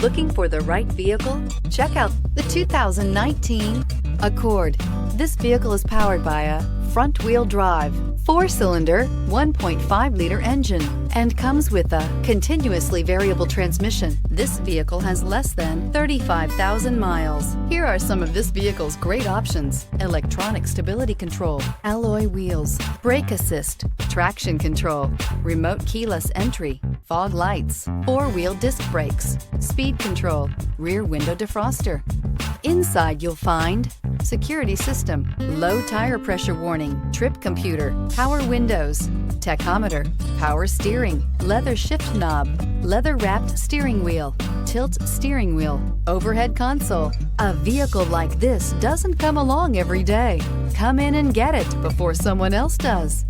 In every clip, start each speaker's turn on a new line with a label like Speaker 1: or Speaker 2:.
Speaker 1: Looking for the right vehicle? Check out the 2019 Accord. This vehicle is powered by a front-wheel drive, 4-cylinder, 1.5-liter engine, and comes with a continuously variable transmission. This vehicle has less than 35,000 miles. Here are some of this vehicle's great options: electronic stability control, alloy wheels, brake assist, traction control, remote keyless entry, fog lights, 4-wheel disc brakes, speed control, rear window defroster. Inside you'll find security system, low tire pressure warning, trip computer, power windows, tachometer, power steering, leather shift knob, leather-wrapped steering wheel, tilt steering wheel, overhead console. A vehicle like this doesn't come along every day. Come in and get it before someone else does.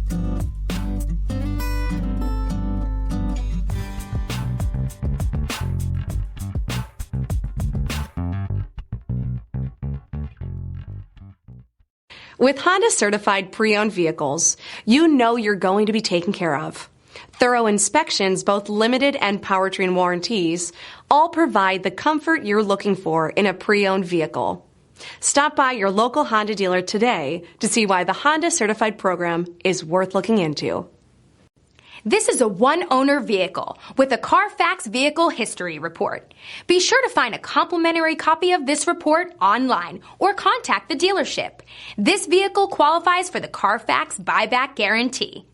Speaker 2: With Honda certified pre-owned vehicles, you know you're going to be taken care of. Thorough inspections, both limited and powertrain warranties, all provide the comfort you're looking for in a pre-owned vehicle. Stop by your local Honda dealer today to see why the Honda certified program is worth looking into.
Speaker 3: This is a one-owner vehicle with a CARFAX Vehicle History Report. Be sure to find a complimentary copy of this report online or contact the dealership. This vehicle qualifies for the CARFAX Buyback Guarantee.